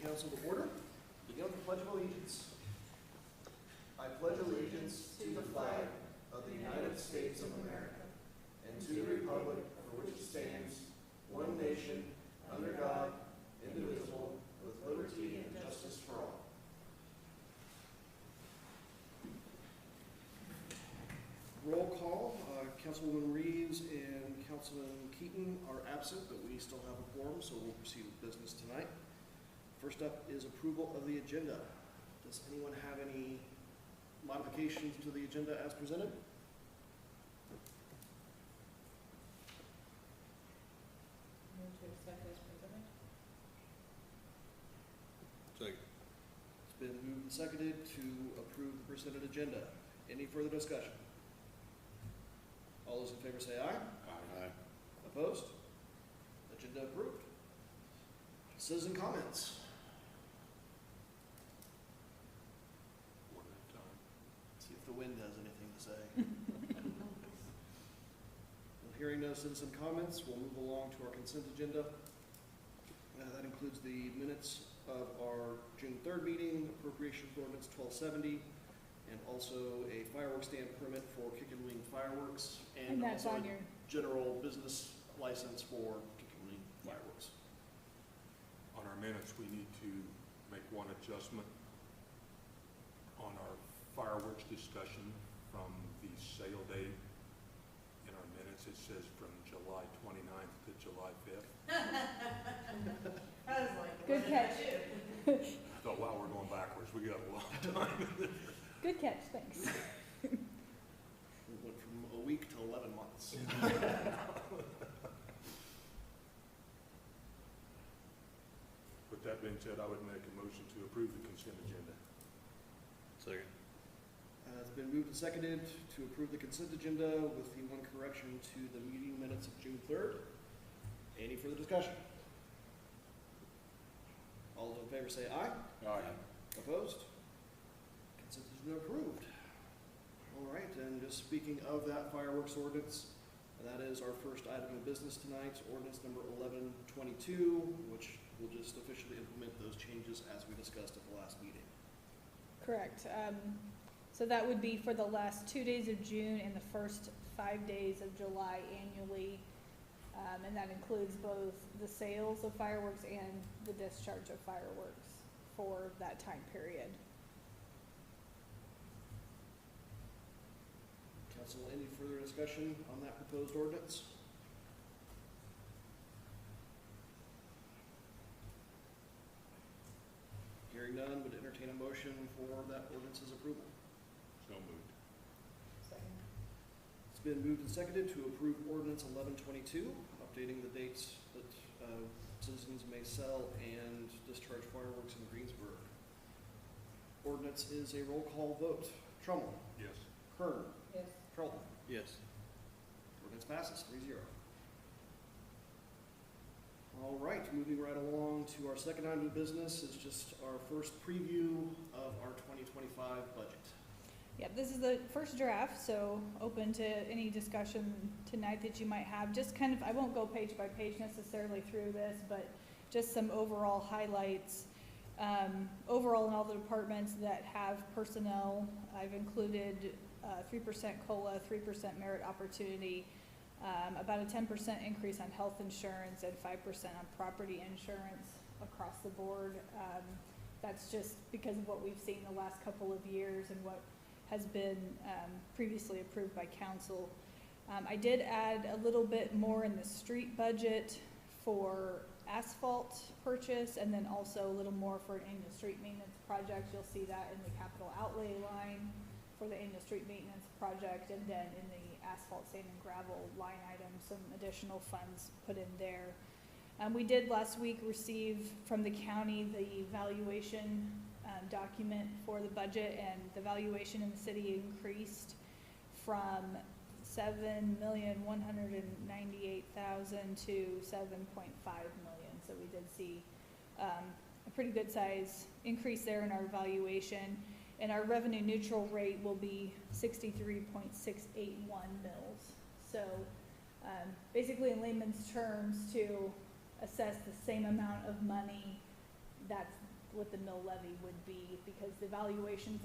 Council to order. Begin with the Pledge of Allegiance. I pledge allegiance to the flag of the United States of America and to the republic for which it stands, one nation, under God, indivisible, with liberty and justice for all. Roll call. Councilwoman Reeves and Councilman Keaton are absent, but we still have a quorum, so we'll proceed with business tonight. First up is approval of the agenda. Does anyone have any modifications to the agenda as presented? Move to accept as presented. Second. It's been moved and seconded to approve the presented agenda. Any further discussion? All those in favor say aye. Aye. Opposed? Agenda approved. Citizen comments. One at a time. See if the wind has anything to say. Well, hearing no citizen comments, we'll move along to our consent agenda. That includes the minutes of our June 3rd meeting, appropriations ordinance 1270, and also a fireworks stand permit for Kick and Wing Fireworks, And that's also on a your, general business license for Kick and Wing Fireworks. On our minutes, we need to make one adjustment on our fireworks discussion from the sale date. In our minutes, it says from July 29th to July 5th. I was like, good catch. I thought, wow, we're going backwards. We got a long time. Good catch, thanks. We went from a week to 11 months. With that being said, I would make a motion to approve the consent agenda. Second. It's been moved and seconded to approve the consent agenda with the one correction to the meeting minutes of June 3rd. Any further discussion? All those in favor say aye. Aye. Opposed? Consent agenda approved. All right, and just speaking of that fireworks ordinance, that is our first item of business tonight, ordinance number 1122, which will just officially implement those changes as we discussed at the last meeting. Correct. So that would be for the last 2 days of June and the first 5 days of July annually. And that includes both the sales of fireworks and the discharge of fireworks for that time period. Council, any further discussion on that proposed ordinance? Hearing none, would entertain a motion for that ordinance's approval. So moved. Second. It's been moved and seconded to approve ordinance 1122, updating the dates that citizens may sell and discharge fireworks in Greensburg. Ordinance is a roll call vote. Trummel. Yes. Kern. Yes. Charlton. Yes. Ordinance passes 3-0. All right, moving right along to our second item of business is just our first preview of our 2025 budget. Yeah, this is the first draft, so open to any discussion tonight that you might have. Just kind of, I won't go page by page necessarily through this, but just some overall highlights. Overall in all the departments that have personnel, I've included 3% COLA, 3% merit opportunity, about a 10% increase on health insurance and 5% on property insurance across the board. That's just because of what we've seen the last couple of years and what has been previously approved by council. I did add a little bit more in the street budget for asphalt purchase, and then also a little more for an annual street maintenance project. You'll see that in the capital outlay line for the annual street maintenance project, and then in the asphalt, sand, and gravel line item, some additional funds put in there. We did last week receive from the county the valuation document for the budget, and the valuation in the city increased from $7,198,000 to $7.5 million. So we did see a pretty good size increase there in our valuation, and our revenue neutral rate will be 63.681 mils. So basically in layman's terms, to assess the same amount of money that's what the mill levy would be, because the valuations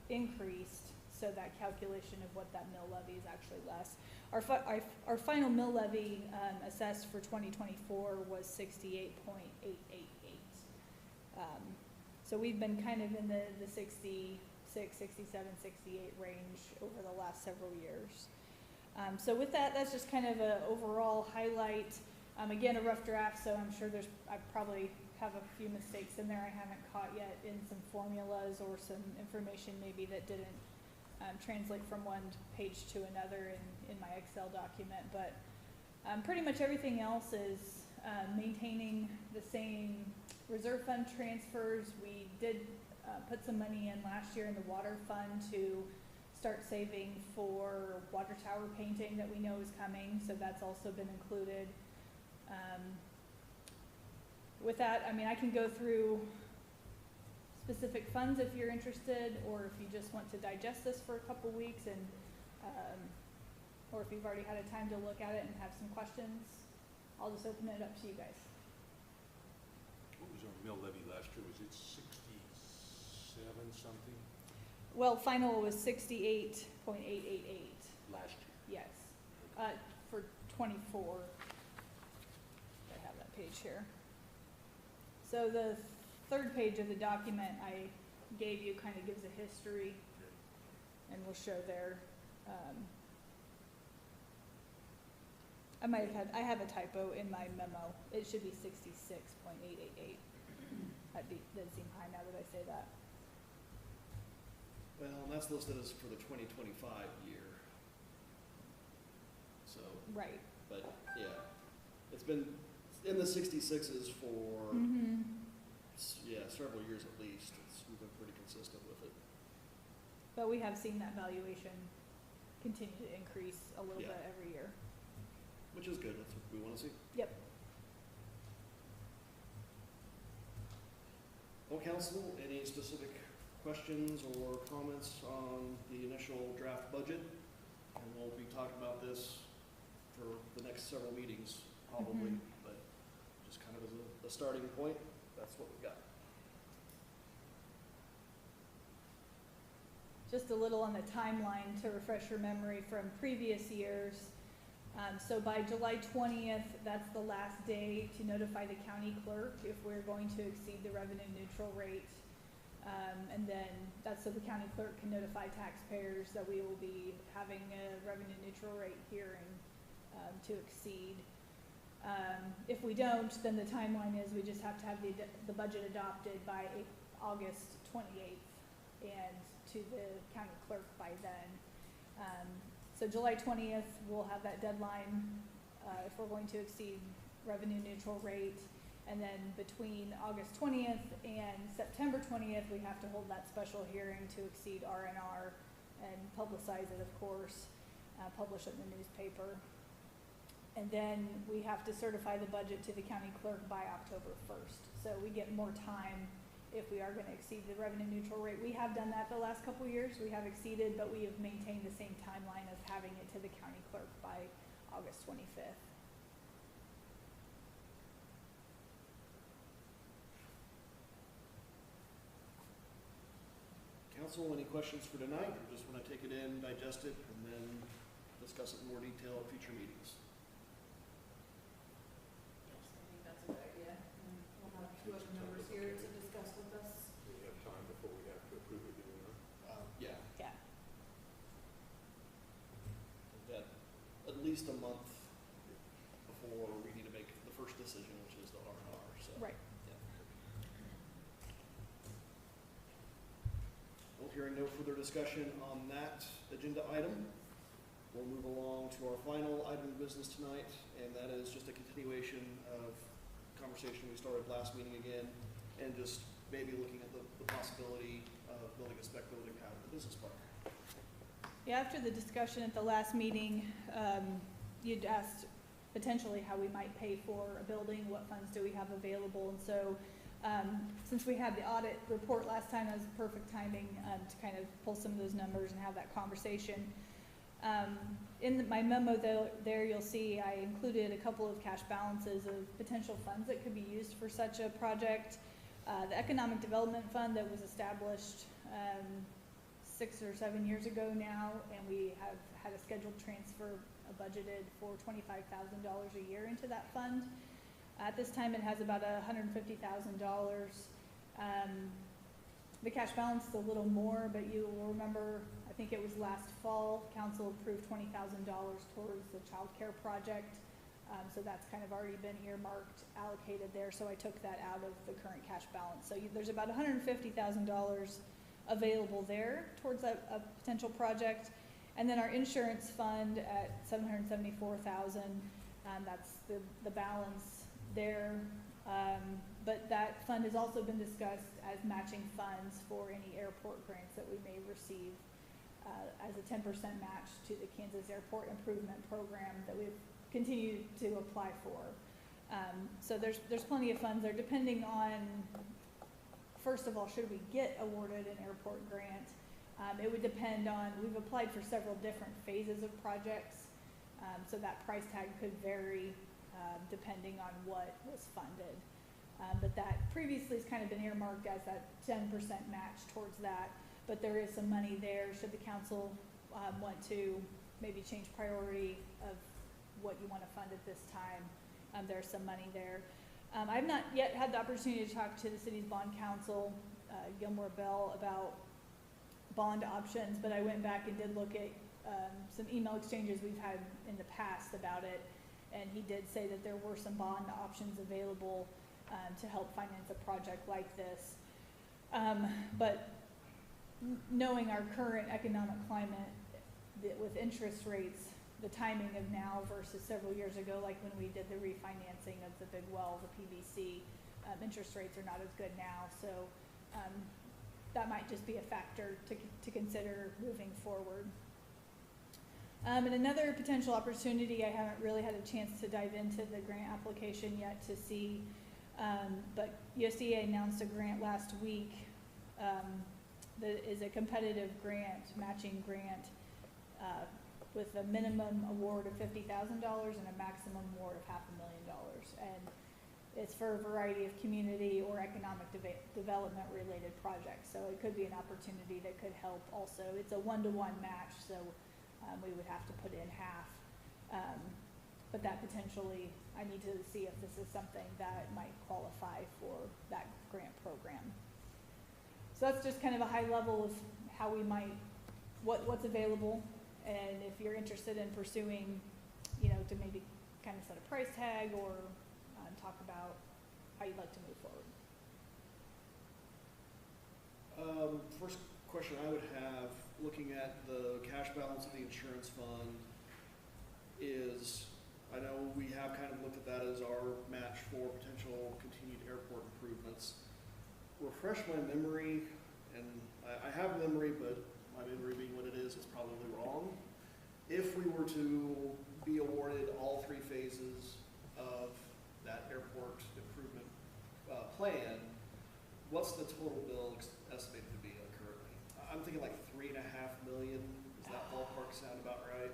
increased, so that calculation of what that mill levy is actually less. Our final mill levy, assessed for 2024 was 68.888. So we've been kind of in the 66, 67, 68 range over the last several years. So with that, that's just kind of a overall highlight. Again, a rough draft, so I'm sure I probably have a few mistakes in there I haven't caught yet in some formulas or some information maybe that didn't translate from one page to another in my Excel document. But pretty much everything else is maintaining the same reserve fund transfers. We did put some money in last year in the water fund to start saving for water tower painting that we know is coming, so that's also been included. With that, I mean, I can go through specific funds if you're interested, or if you just want to digest this for a couple weeks, and or if you've already had a time to look at it and have some questions, I'll just open it up to you guys. What was our mill levy last year? Was it 67 something? Well, final was 68.888. Last year. Yes, for 24. I have that page here. So the third page of the document I gave you kind of gives a history, and we'll show there. I have a typo in my memo. It should be 66.888. That'd seem high now that I say that. Well, and that's listed as for the 2025 year. So, Right. but yeah, it's been in the 66s for, several years at least. We've been pretty consistent with it. But we have seen that valuation continue to increase a little Yeah. bit every year. Which is good, that's what we want to see. Yep. Well, council, any specific questions or comments on the initial draft budget? And we'll be talking about this for the next several meetings, probably, but just kind of as a starting point, that's what we've got. Just a little on the timeline to refresh your memory from previous years. So by July 20th, that's the last day to notify the county clerk if we're going to exceed the revenue neutral rate. And then that's so the county clerk can notify taxpayers that we will be having a revenue neutral rate hearing to exceed. If we don't, then the timeline is we just have to have the budget adopted by August 28th and to the county clerk by then. So July 20th, we'll have that deadline if we're going to exceed revenue neutral rate. And then between August 20th and September 20th, we have to hold that special hearing to exceed R&R and publicize it, of course, publish it in the newspaper. And then we have to certify the budget to the county clerk by October 1st. So we get more time if we are going to exceed the revenue neutral rate. We have done that the last couple of years. We have exceeded, but we have maintained the same timeline of having it to the county clerk by August 25th. Council, any questions for tonight, or just want to take it in, digest it, and then discuss it in more detail at future meetings? Yes, I think that's a good idea. And we'll have two other members here to discuss with us. We have time before we have to approve it, do we not? Yeah, Yeah. we've got at least a month before we need to make the first decision, which is the R&R, so. Right. Well, hearing no further discussion on that agenda item, we'll move along to our final item of business tonight, and that is just a continuation of conversation we started last meeting again, and just maybe looking at the possibility of building a spec building out of the business park. Yeah, after the discussion at the last meeting, you'd asked potentially how we might pay for a building, what funds do we have available, and so since we had the audit report last time, that was perfect timing to kind of pull some of those numbers and have that conversation. In my memo there you'll see I included a couple of cash balances of potential funds that could be used for such a project. The Economic Development Fund that was established 6 or 7 years ago now, and we have had a scheduled transfer budgeted for $25,000 a year into that fund. At this time, it has about $150,000. The cash balance is a little more, but you will remember, I think it was last fall, council approved $20,000 towards the child care project. So that's kind of already been earmarked, allocated there, so I took that out of the current cash balance. So there's about $150,000 available there towards a potential project. And then our insurance fund at $774,000, that's the balance there. But that fund has also been discussed as matching funds for any airport grants that we may receive as a 10% match to the Kansas Airport Improvement Program that we've continued to apply for. So there's plenty of funds there, depending on, first of all, should we get awarded an airport grant? It would depend on, we've applied for several different phases of projects, so that price tag could vary depending on what was funded. But that previously has kind of been earmarked as that 10% match towards that, but there is some money there should the council want to maybe change priority of what you want to fund at this time. There's some money there. I've not yet had the opportunity to talk to the city's bond counsel, Gilmore Bell, about bond options, but I went back and did look at some email exchanges we've had in the past about it, and he did say that there were some bond options available to help finance a project like this. But knowing our current economic climate with interest rates, the timing of now versus several years ago, like when we did the refinancing of the big well, the PVC, interest rates are not as good now. So that might just be a factor to consider moving forward. And another potential opportunity, I haven't really had a chance to dive into the grant application yet to see, but USDA announced a grant last week that is a competitive grant, matching grant, with a minimum award of $50,000 and a maximum award of $500,000. And it's for a variety of community or economic development related projects. So it could be an opportunity that could help also. It's a 1-to-1 match, so we would have to put in half. But that potentially, I need to see if this is something that might qualify for that grant program. So that's just kind of a high level of how we might, what's available. And if you're interested in pursuing, to maybe kind of set a price tag or talk about how you'd like to move forward. First question I would have, looking at the cash balance of the insurance fund, is, I know we have kind of looked at that as our match for potential continued airport improvements. Refresh my memory, and I have memory, but my memory being what it is probably wrong. If we were to be awarded all 3 phases of that airport improvement plan, what's the total bill estimated to be currently? I'm thinking like $3.5 million. Does that ballpark sound about right?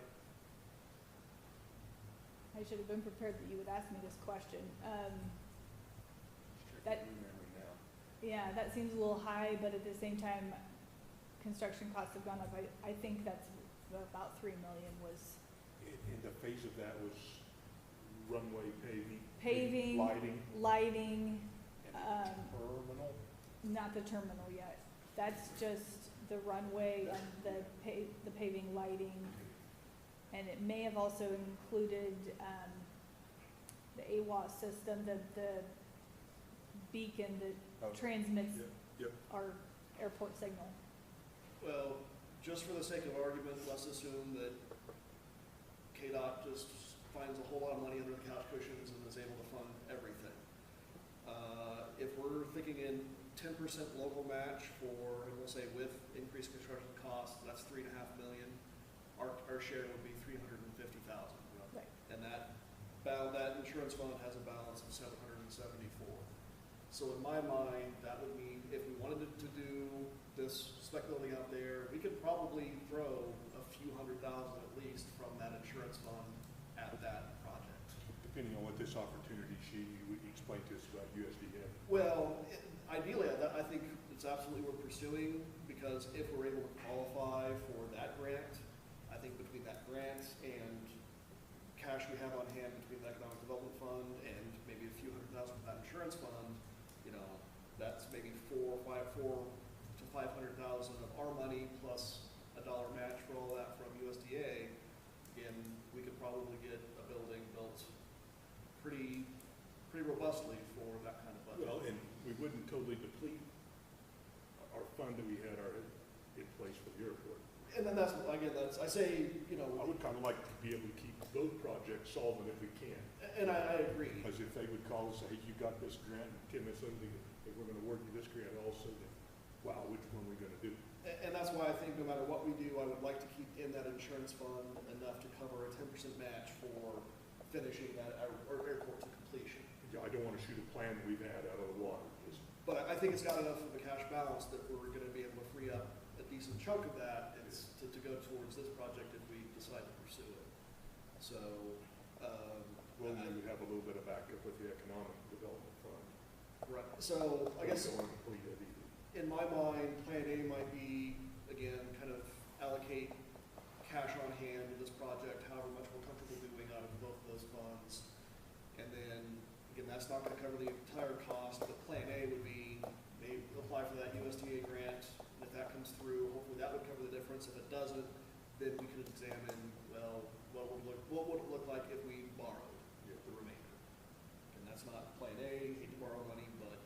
I should have been prepared that you would ask me this question. Yeah, that seems a little high, but at the same time, construction costs have gone up. I think that's about $3 million was. In the phase of that was runway paving, lighting, and terminal. Not the terminal yet. That's just the runway and the paving, lighting, and it may have also included the AWAS system, the beacon that transmits our airport signal. Well, just for the sake of argument, let's assume that KDOT just finds a whole lot of money under the couch cushions and is able to fund everything. If we're thinking in 10% local match for, and we'll say with increased construction costs, that's $3.5 million. Our share would be $350,000. Right. And that insurance fund has a balance of $774,000. So in my mind, that would mean if we wanted to do this spec building out there, we could probably throw a few $100,000 at least from that insurance fund at that project. Depending on what this opportunity she explained to us about USDA. Well, ideally, I think it's absolutely worth pursuing, because if we're able to qualify for that grant, I think between that grant and cash we have on hand between the Economic Development Fund and maybe a few $100,000 from that insurance fund, you know, that's maybe $400,000 to $500,000 of our money plus a dollar match for all that from USDA. Again, we could probably get a building built pretty robustly for that kind of budget. Well, and we wouldn't totally deplete our fund that we had in place for the airport. And then that's, again, I say, you know. I would kind of like to be able to keep those projects solvent if we can. And I agree. Because if they would call and say, hey, you got this grant, and Tim is something, if we're gonna award you this grant also, then, wow, which one are we gonna do? And that's why I think no matter what we do, I would like to keep in that insurance fund enough to cover a 10% match for finishing that, our airport to completion. I don't wanna shoot a plan that we've had out of the water, just, But I think it's got enough of a cash balance that we're gonna be able to free up a decent chunk of that to go towards this project if we decide to pursue it. So, well, we would have a little bit of backup with the Economic Development Fund. right, so I guess We don't wanna deplete it either. in my mind, plan A might be, again, kind of allocate cash on hand to this project, however much we're comfortable doing out of both of those funds. And then, again, that's not gonna cover the entire cost, but plan A would be, maybe apply for that USDA grant, and if that comes through, hopefully that would cover the difference. If it doesn't, then we could examine, well, what would it look like if we borrowed the remainder? And that's not plan A, hate to borrow money, but,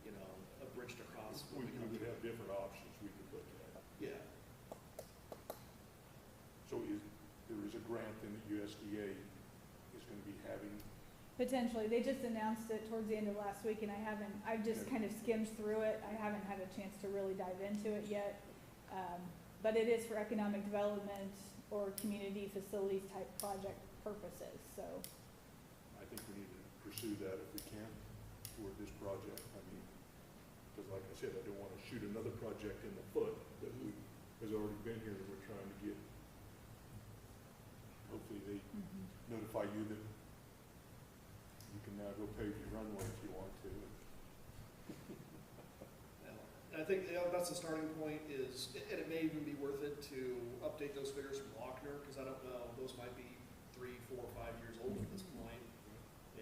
you know, a bridge to cross. We when come would to have it. different options we could look at. Yeah, So there is a grant in the USDA is gonna be having, Potentially, they just announced it towards the end of last week, and I've just kind of skimmed through it. I haven't had a chance to really dive into it yet. But it is for economic development or community facilities type project purposes, so. I think we need to pursue that if we can toward this project. I mean, because like I said, I don't wanna shoot another project in the foot that has already been here that we're trying to get. Hopefully they notify you that you can now go pave your runway if you want to. and I think, you know, that's the starting point is, and it may even be worth it to update those figures from Lochner, because I don't know, those might be 3, 4, 5 years old at this point,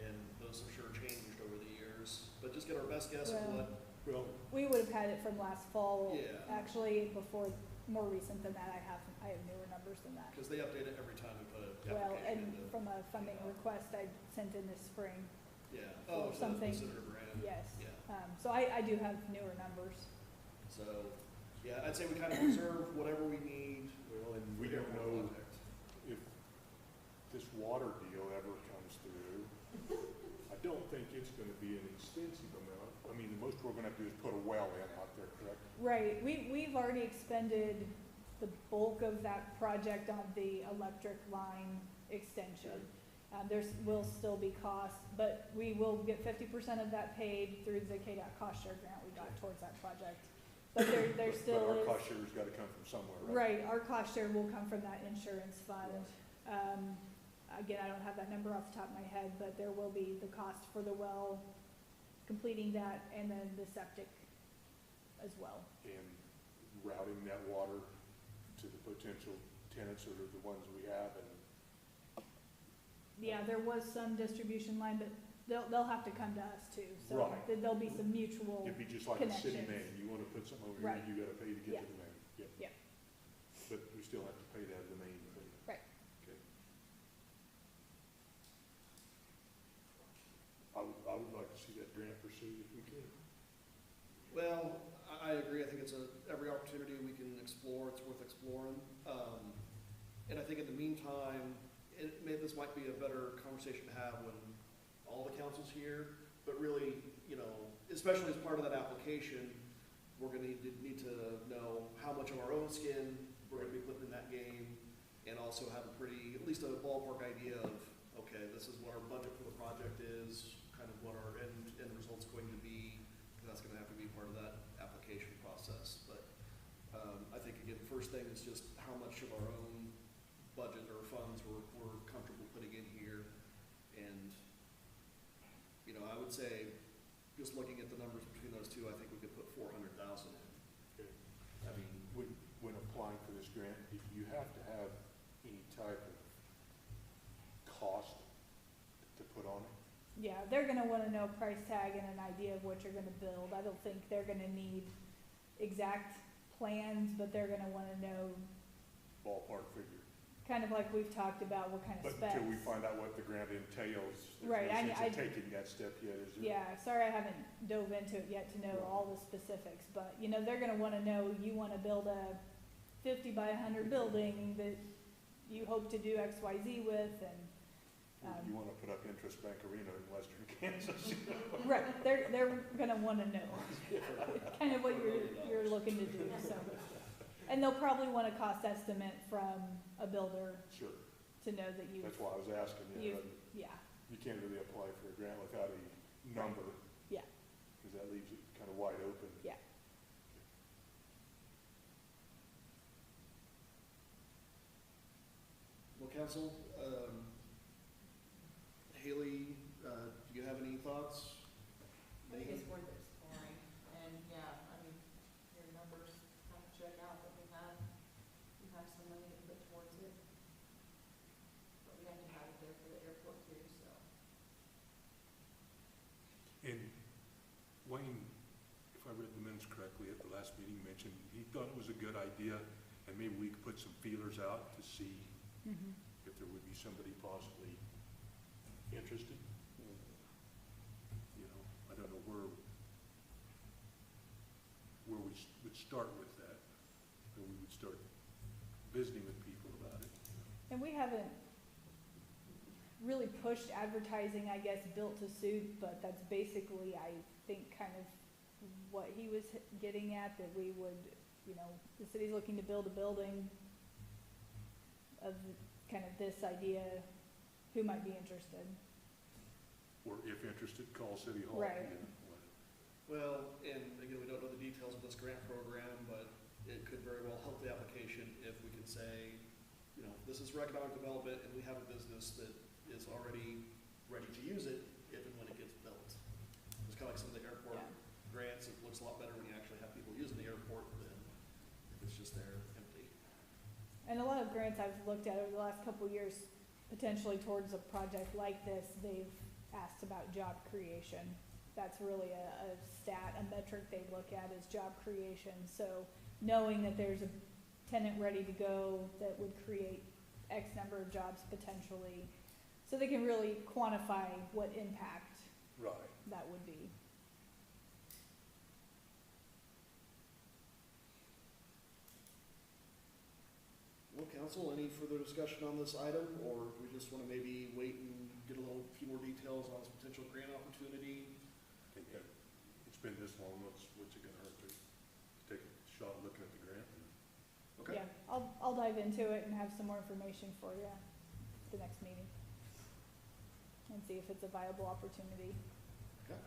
and those have sure changed over the years. But just get our best guess of Well- what, Well, We would have had it from last fall. Yeah. Actually, more recent than that, I have newer numbers than that. because they update it every time we put an Well, application and into. from a funding request I sent in this spring, Yeah, for so something- the Senator Brand. yes. Yeah, So I do have newer numbers. so, yeah, I'd say we kind of reserve whatever we need. well, and for we the don't airport know project. if this water deal ever comes through. I don't think it's gonna be an extensive amount. I mean, the most we're gonna have to do is put a well in out there, correct? Right, we've already expended the bulk of that project on the electric line extension. Will still be costs, but we will get 50% of that paid through the KDOT cost share grant we got towards that project. But there still But our is. cost share's gotta come from somewhere, right? Right, our cost share will come from that insurance fund. Again, I don't have that number off the top of my head, but there will be the cost for the well, completing that, and then the septic as well. And routing that water to the potential tenants or the ones we have, and Yeah, there was some distribution line, but they'll have to come to us too, so Right. there'll be some mutual. it'd be just like a city Connections. main, you wanna put something over Right. here, you gotta pay to Yeah. get to the main, yep. Yeah. But we still have to pay that as the main fee. Right. Okay. I would like to see that grant pursued if we could. Well, I agree. I think it's every opportunity we can explore, it's worth exploring. And I think in the meantime, this might be a better conversation to have when all the council's here, but really, you know, especially as part of that application, we're gonna need to know how much of our own skin we're gonna be putting in that game, and also have at least a ballpark idea of, okay, this is what our budget for the project is, kind of what our end result's going to be. That's gonna have to be part of that application process, but, I think, again, first thing is just how much of our own budget or funds we're comfortable putting in here. And, you know, I would say, just looking at the numbers between those two, I think type of cost to put on it? Yeah, they're gonna wanna know price tag and an idea of what you're gonna build. I don't think they're gonna need exact plans, but they're gonna wanna know, Ballpark figure. kind of like we've talked about, what kind of But specs. until we find out what the grant entails, Right, there's no I- sense in taking that step yet, is there? Yeah, sorry I haven't dove into it yet to know Right. all the specifics, but, you know, they're gonna wanna know, you wanna build a 50 by 100 building that you hope to do X, Y, Z with, and, You wanna put up Interest Bank Arena in western Kansas. right, they're gonna wanna know, kind of what you're looking to do, so. And they'll probably want a cost estimate from a builder Sure, to know that you've, that's why I was asking, you know, yeah, you can't really apply for a grant without a number. Yeah. Cause that leaves it kinda wide open. yeah. Well, council, Haley, do you have any thoughts? I think Nathan? it's worth exploring, and yeah, I mean, your numbers have to check out, but we have some money to put towards it. But we have to have it there for the airport too, so. And Wayne, if I read the minutes correctly at the last meeting, mentioned he thought it was a good idea, and maybe we could put some feelers out to see Mhm. if there would be somebody possibly interested. You know, I don't know where we would start with that, or we would start visiting with people about it. And we haven't really pushed advertising, I guess, built to suit, but that's basically, I think, kind of what he was getting at, that we would, you know, the city's looking to build a building of kind of this idea, who might be interested. Or if interested, call City Hall. Right. You know, what- Well, and again, we don't know the details of this grant program, but it could very well help the application if we could say, you know, this is for economic development, and we have a business that is already ready to use it if and when it gets built. It's kind of like some of the airport Yeah. grants, it looks a lot better when you actually have people using the airport than if it's just there empty. And a lot of grants I've looked at over the last couple of years, potentially towards a project like this, they've asked about job creation. That's really a stat, a metric they look at, is job creation. So knowing that there's a tenant ready to go that would create X number of jobs potentially, so they can really quantify what impact Right. that would be. Well, council, any further discussion on this item, or do we just want to maybe wait and get a few more details on this potential grant opportunity? I think that it's been this long, what's it gonna hurt to take a shot looking at the grant? Okay. Yeah, I'll dive into it and have some more information for you at the next meeting. And see if it's a viable opportunity. Okay.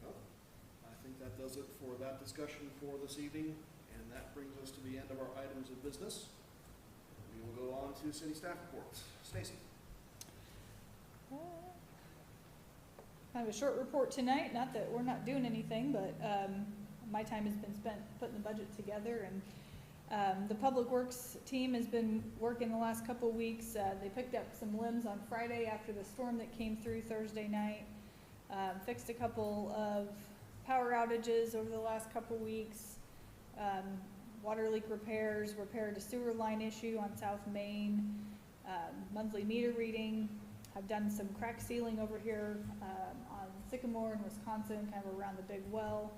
Well, I think that does it for that discussion for this evening, and that brings us to the end of our items of business. We will go on to city staff reports. Stacy? Kind of a short report tonight, not that we're not doing anything, but my time has been spent putting the budget together, and the Public Works team has been working the last couple weeks. They picked up some limbs on Friday after the storm that came through Thursday night, fixed a couple of power outages over the last couple weeks, water leak repairs, repaired a sewer line issue on South Main, monthly meter reading. I've done some crack sealing over here on Sycamore in Wisconsin, kind of around the big well,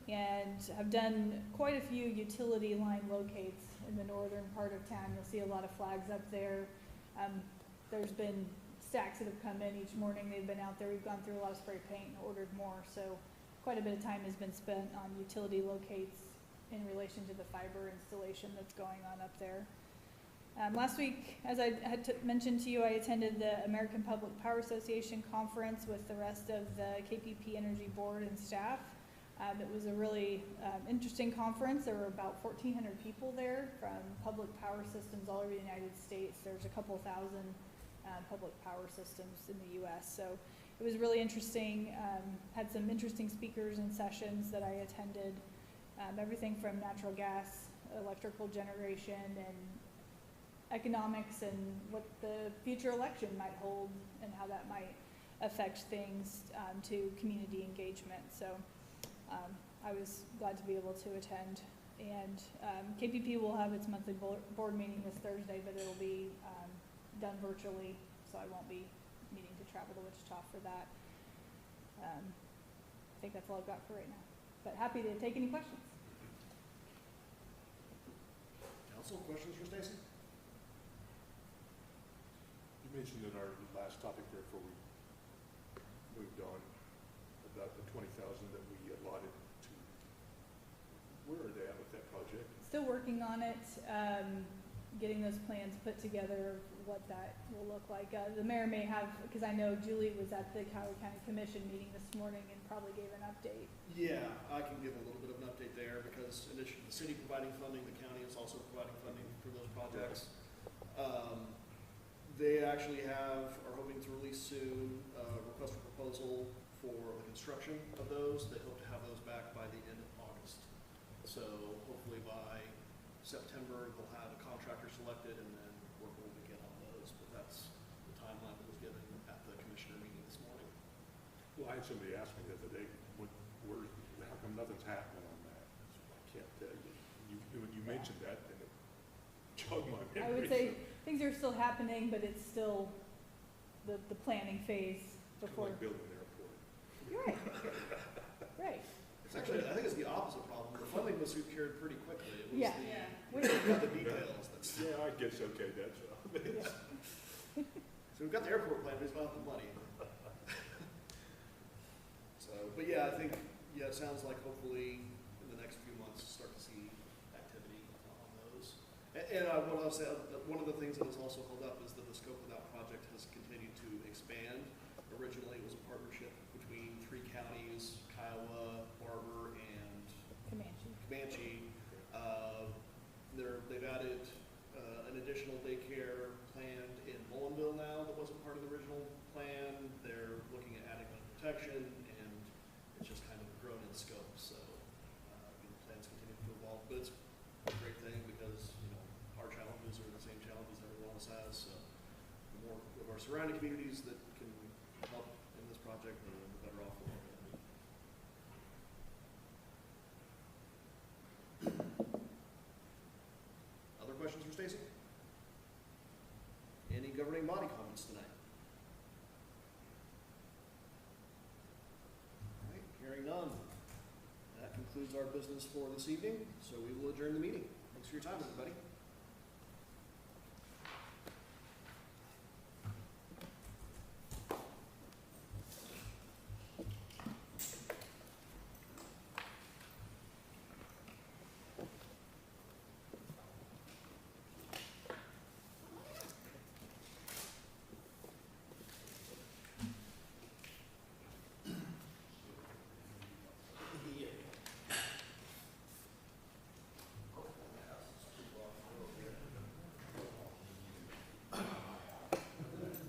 and have done quite a few utility line locates in the northern part of town. You'll see a lot of flags up there. There's been stacks that have come in each morning. They've been out there. We've gone through a lot of spray paint and ordered more, so quite a bit of time has been spent on utility locates in relation to the fiber installation that's going on up there. Last week, as I had mentioned to you, I attended the American Public Power Association conference with the rest of the KPP Energy Board and staff. It was a really interesting conference. There were about 1,400 people there from public power systems all over the United States. There's a couple thousand public power systems in the U.S. So it was really interesting. Had some interesting speakers and sessions that I attended. Everything from natural gas electrical generation and economics and what the future election might hold and how that might affect things to community engagement. So I was glad to be able to attend. And KPP will have its monthly board meeting this Thursday, but it'll be done virtually, so I won't be needing to travel to Wichita for that. I think that's all I've got for right now, but happy to take any questions. Council, questions for Stacy? You mentioned in our last topic there before we moved on about the 20,000 that we allotted to, where are they at with that project? Still working on it, getting those plans put together, what that will look like. The mayor may have, because I know Julie was at the Coward County Commission meeting this morning and probably gave an update. Yeah, I can give a little bit of an update there because in addition to the city providing funding, the county is also providing funding for those projects. They actually are hoping to release soon a request for proposal for the construction of those. They hope to have those back by the end of August. So hopefully by September, they'll have a contractor selected and then work will begin on those. But that's the timeline that was given at the commissioner meeting this morning. Well, I had somebody ask me the other day, how come nothing's happening on that? So I can't tell you. When you mentioned that, then it jogged my memory. I would say things are still happening, but it's still the planning phase It's kind of before. like building an airport. You're right. Right. It's actually, I think it's the opposite problem. The funding was secured pretty quickly. It was Yeah. we got the details. That's, Yeah, I guess, okay, that's all. so we've got the airport plan, we just don't have the money. So, but yeah, I think, it sounds like hopefully in the next few months, start to see activity on those. And what I'll say, one of the things that has also held up is that the scope of that project has continued to expand. Originally, it was a partnership between 3 counties, Kiowa, Barber, and Comanche. They've added an additional daycare planned in Mullenville now that wasn't part of the original plan. They're looking at adding on protection, and it's just kind of grown in scope. So plans continue to evolve, but it's a great thing because our challenges are the same challenges everyone else has. So the more of our surrounding communities that can help in this project, the better off we're going to be. Other questions for Stacy? Any governing body comments tonight? All right, hearing none. That concludes our business for this evening, so we will adjourn the meeting. Thanks for your time, everybody.